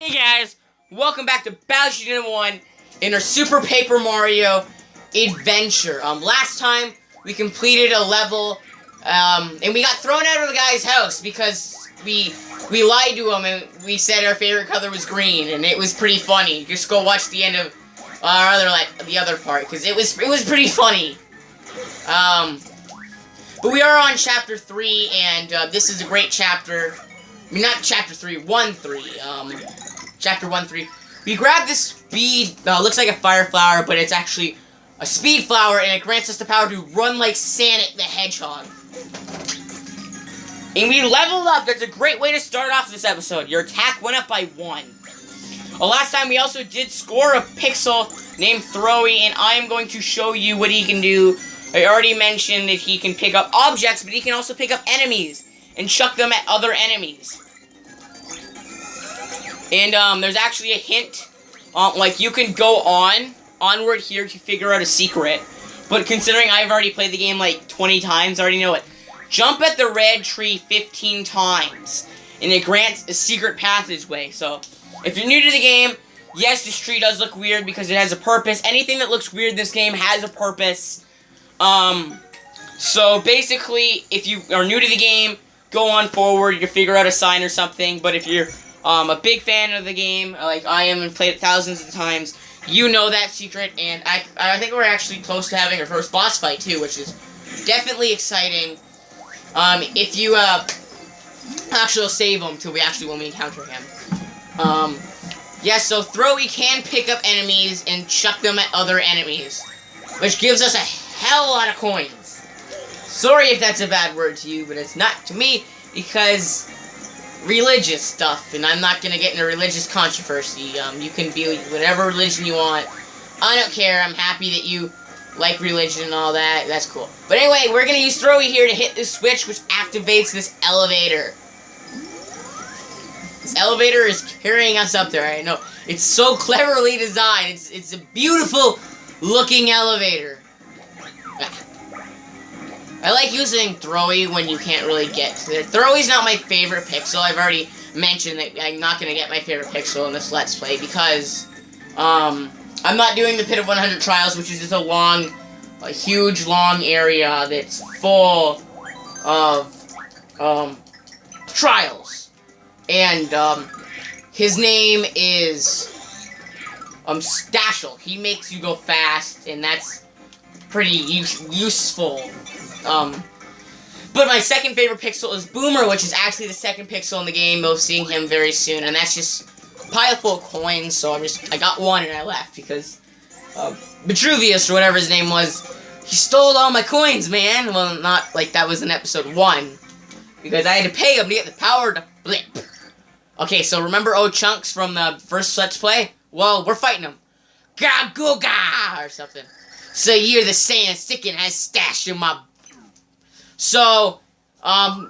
Hey guys, welcome back to Battleship Unit 1 in our Super Paper Mario adventure. Last time we completed a level, and we got thrown out of the guy's house because we lied to him and we said our favorite color was green, and it was pretty funny. Just go watch the end of the other part because it was pretty funny. But we are on Chapter 3, and this is a great chapter. I mean, not Chapter 3, 1-3. Chapter 1-3. We grabbed this speed, looks like a fire flower, but it's actually a speed flower, and it grants us the power to run like Sonic the Hedgehog. And we leveled up. That's a great way to start off this episode. Your attack went up by 1. Well, last time we also did score a pixel named Throwy, and I am going to show you what he can do. I already mentioned that he can pick up objects, but he can also pick up enemies and chuck them at other enemies. And there's actually a hint, like you can go onward here to figure out a secret. But considering I've already played the game like 20 times, I already know it. Jump at the red tree 15 times, and it grants a secret passageway. So, if you're new to the game, yes, this tree does look weird because it has a purpose. Anything that looks weird in this game has a purpose. So basically, if you are new to the game, go on forward, you figure out a sign or something. But if you're a big fan of the game, like I am and played it thousands of times, you know that secret, and I think we're actually close to having our first boss fight too, which is definitely exciting. If you actually save him till when we encounter him. Yeah, so Throwy can pick up enemies and chuck them at other enemies, which gives us a hell of a lot of coins. Sorry if that's a bad word to you, but it's not to me because religious stuff, and I'm not gonna get into religious controversy. You can be whatever religion you want. I don't care. I'm happy that you like religion and all that. That's cool. But anyway, we're gonna use Throwy here to hit this switch, which activates this elevator. This elevator is carrying us up there. I know it's so cleverly designed. It's a beautiful looking elevator. I like using Throwy when you can't really get to it. Throwy's not my favorite pixel. I've already mentioned that I'm not going to get my favorite pixel in this Let's Play because I'm not doing the Pit of 100 Trials, which is just a huge, long area that's full of trials. And his name is Stashel. He makes you go fast, and that's pretty useful. But my second favorite pixel is Boomer, which is actually the second pixel in the game. We'll see him very soon, and that's just a pile full of coins, so I got one and I left because, Vitruvius, or whatever his name was, he stole all my coins, man. Well, not like that was in episode 1, because I had to pay him to get the power to blip. Okay, so remember O-Chunks from the first Let's Play? Well, we're fighting him. Ga-go-ga! Or something. So you're the sand sticking has stashed in my... So,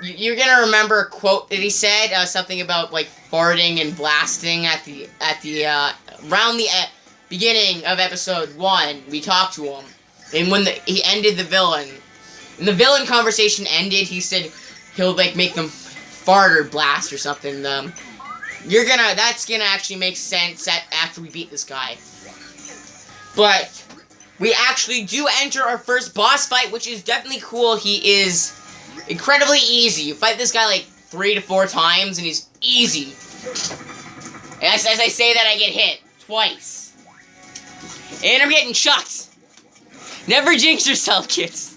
you're gonna remember a quote that he said, something about, like, farting and blasting around the beginning of episode 1, we talked to him, and when he ended the villain, and the villain conversation ended, he said he'll, like, make them fart or blast or something. That's gonna actually make sense after we beat this guy. But we actually do enter our first boss fight, which is definitely cool. He is incredibly easy. You fight this guy like 3 to 4 times, and he's easy. And as I say that, I get hit twice. And I'm getting chucked. Never jinx yourself, kids.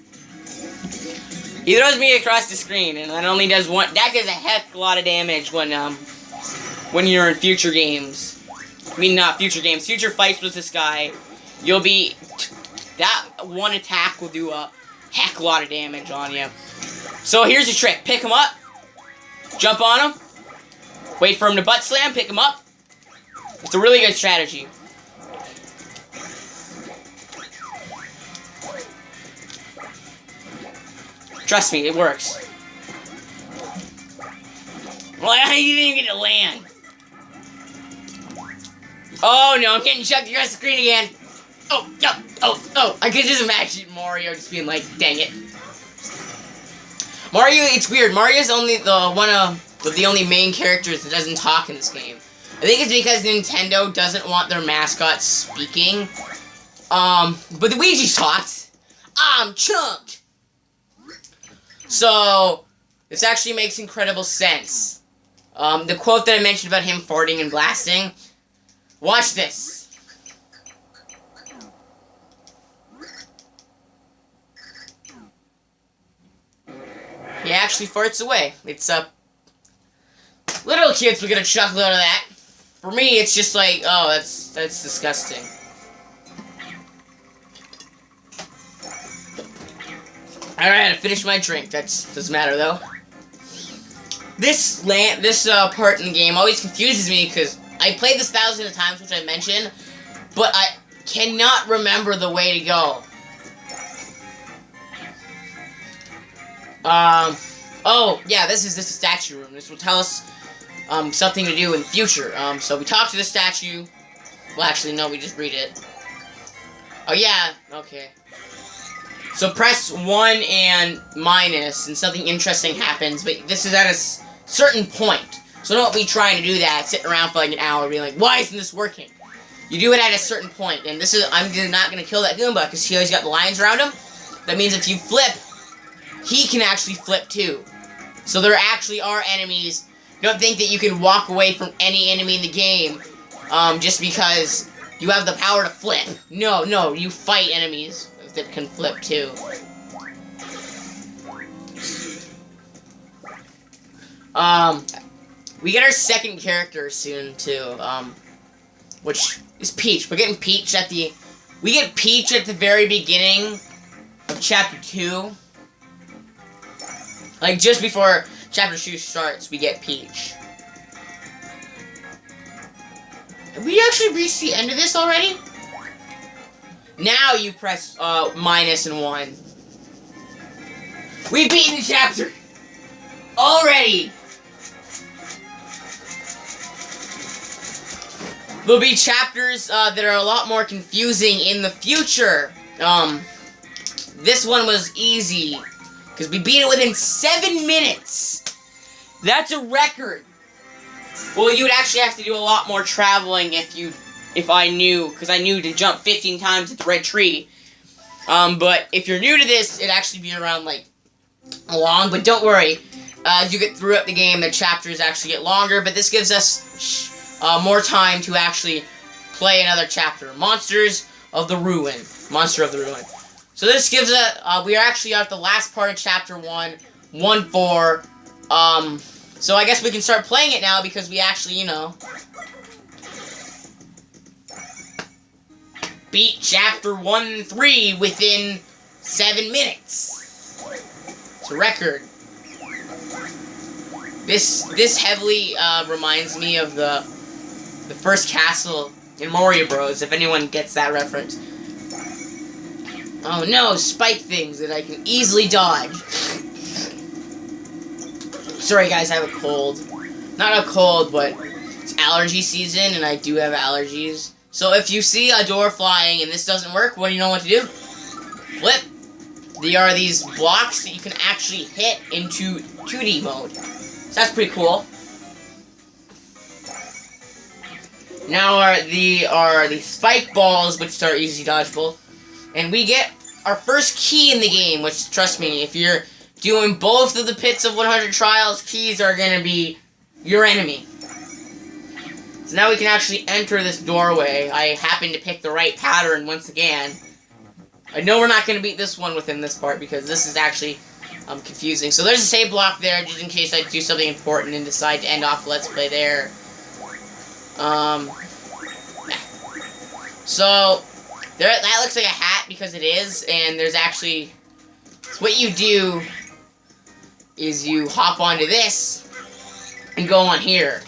He throws me across the screen, and that only does one. That does a heck of a lot of damage when you're in future games. I mean, not future games. Future fights with this guy. You'll be... That one attack will do a heck of a lot of damage on you. So here's the trick. Pick him up. Jump on him. Wait for him to butt slam. Pick him up. It's a really good strategy. Trust me, it works. Well, you didn't even get to land. Oh no, I'm getting chucked across the screen again. Oh, I could just imagine Mario just being like, dang it. Mario, it's weird. Mario's only the only main characters that doesn't talk in this game. I think it's because Nintendo doesn't want their mascots speaking. But Luigi talked. I'm chunked. So, this actually makes incredible sense. The quote that I mentioned about him farting and blasting. Watch this. He actually farts away. It's little kids will get a chuckle out of that. For me, it's just like, oh, that's disgusting. Alright, I finished my drink. That doesn't matter though. This part in the game always confuses me because I played this thousands of times, which I mentioned, but I cannot remember the way to go. Oh, yeah, this is the statue room. This will tell us, something to do in the future. So we talk to the statue. Well, actually, no, we just read it. Oh, yeah, okay. So press 1 and minus, and something interesting happens, but this is at a certain point. So don't be trying to do that, sitting around for like an hour, being like, why isn't this working? You do it at a certain point, and this is, I'm not gonna kill that Goomba, because he always got the lines around him. That means if you flip, he can actually flip too. So there actually are enemies. Don't think that you can walk away from any enemy in the game, just because you have the power to flip. No, you fight enemies that can flip too. We get our second character soon too, which is Peach. We're getting Peach at the... We get Peach at the very beginning of Chapter 2. Like, just before Chapter 2 starts, we get Peach. Have we actually reached the end of this already? Now you press, minus and 1. We've beaten the chapter! Already! There'll be chapters, that are a lot more confusing in the future. This one was easy. Because we beat it within 7 minutes! That's a record! Well, you would actually have to do a lot more traveling if I knew, because I knew to jump 15 times at the red tree. But if you're new to this, it'd actually be around, like, long, but don't worry. As you get throughout the game, the chapters actually get longer, but this gives us more time to actually play another chapter. Monster of the Ruin. So this gives us, we are actually at the last part of Chapter 1, 1-4. So I guess we can start playing it now because we actually, you know, beat Chapter 1 and 3 within 7 minutes. It's a record. This heavily reminds me of the first castle in Mario Bros. If anyone gets that reference. Oh no, spike things that I can easily dodge. Sorry guys, I have a cold. Not a cold, but it's allergy season and I do have allergies. So if you see a door flying and this doesn't work, what do you know what to do? Flip. There are these blocks that you can actually hit into 2D mode. So that's pretty cool. Now are the spike balls, which are easy dodgeable. And we get our first key in the game, which, trust me, if you're doing both of the Pits of 100 Trials, keys are going to be your enemy. So now we can actually enter this doorway. I happen to pick the right pattern once again. I know we're not going to beat this one within this part, because this is actually confusing. So there's a save block there, just in case I do something important and decide to end off Let's Play there. So that looks like a hat because it is, and there's actually, so what you do is you hop onto this and go on here.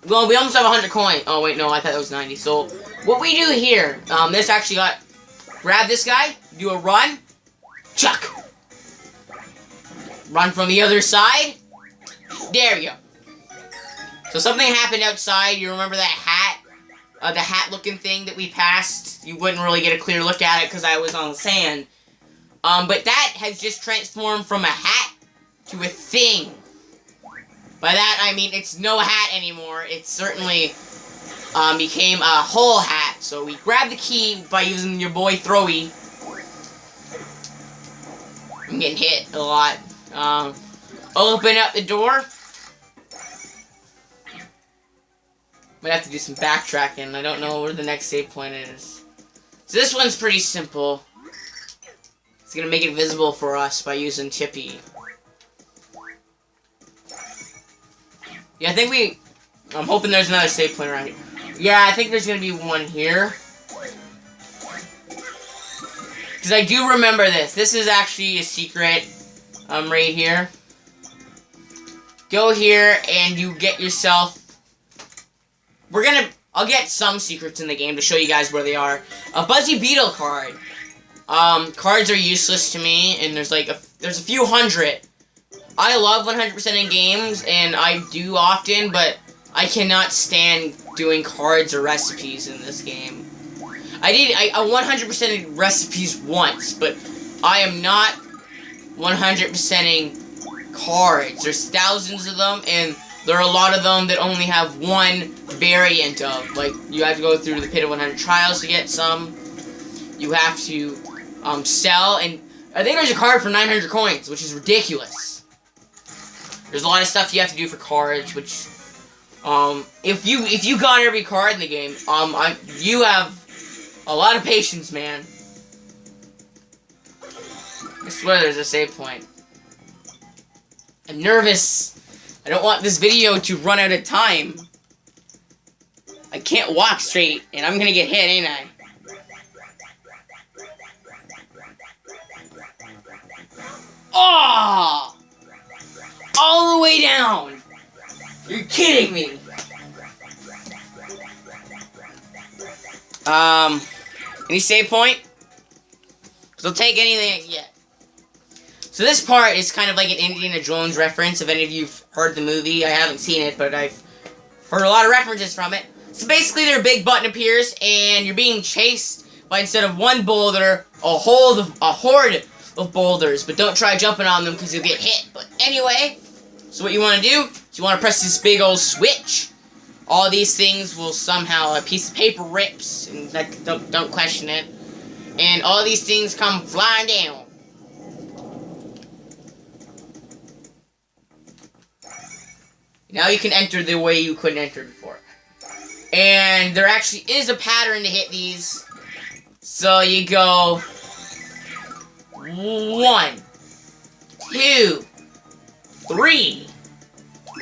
Well, we almost have 100 coins. Oh wait, no, I thought that was 90. So what we do here, this actually got, grab this guy, do a run, chuck. Run from the other side. There we go. So something happened outside. You remember that hat? The hat-looking thing that we passed? You wouldn't really get a clear look at it because I was on the sand. But that has just transformed from a hat to a thing. By that, I mean it's no hat anymore. It certainly became a whole hat. So we grab the key by using your boy Throwy. I'm getting hit a lot. Open up the door. Might have to do some backtracking. I don't know where the next save point is. So this one's pretty simple. It's gonna make it visible for us by using Tippy. Yeah, I think I'm hoping there's another save point around here. Yeah, I think there's gonna be one here. Because I do remember this. This is actually a secret, right here. Go here and you get yourself... I'll get some secrets in the game to show you guys where they are. A Buzzy Beetle card. Cards are useless to me, and there's a few hundred. I love 100% in games, and I do often, but I cannot stand doing cards or recipes in this game. I 100%ed recipes once, but I am not 100%ing cards. There's thousands of them, and there are a lot of them that only have one variant of. Like, you have to go through the Pit of 100 Trials to get some. You have to sell, and I think there's a card for 900 coins, which is ridiculous. There's a lot of stuff you have to do for cards, which, if you got every card in the game, you have a lot of patience, man. I swear there's a save point. I'm nervous. I don't want this video to run out of time. I can't walk straight, and I'm gonna get hit, ain't I? Oh! All the way down! You're kidding me! Any save point? So I'll take anything I can get. So this part is kind of like an Indiana Jones reference, if any of you've heard the movie. I haven't seen it, but I've heard a lot of references from it. So basically their big button appears, and you're being chased by, instead of one boulder, a horde of boulders. But don't try jumping on them because you'll get hit. But anyway, so what you want to do is you want to press this big old switch. All these things will somehow, a piece of paper rips, and don't question it. And all these things come flying down. Now you can enter the way you couldn't enter before. And there actually is a pattern to hit these. So you go 1, 2, 3,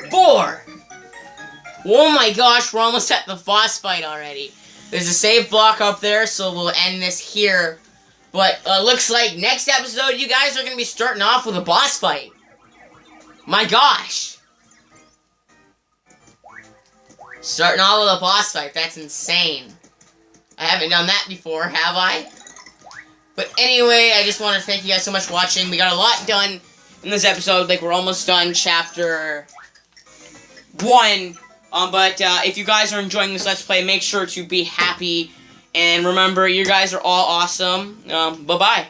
4. Oh my gosh, we're almost at the boss fight already. There's a save block up there, so we'll end this here. But looks like next episode you guys are going to be starting off with a boss fight. My gosh. Starting off with a boss fight, that's insane. I haven't done that before, have I? But anyway, I just want to thank you guys so much for watching. We got a lot done in this episode. Like, we're almost done chapter 1. But if you guys are enjoying this Let's Play, make sure to be happy. And remember, you guys are all awesome. Bye-bye.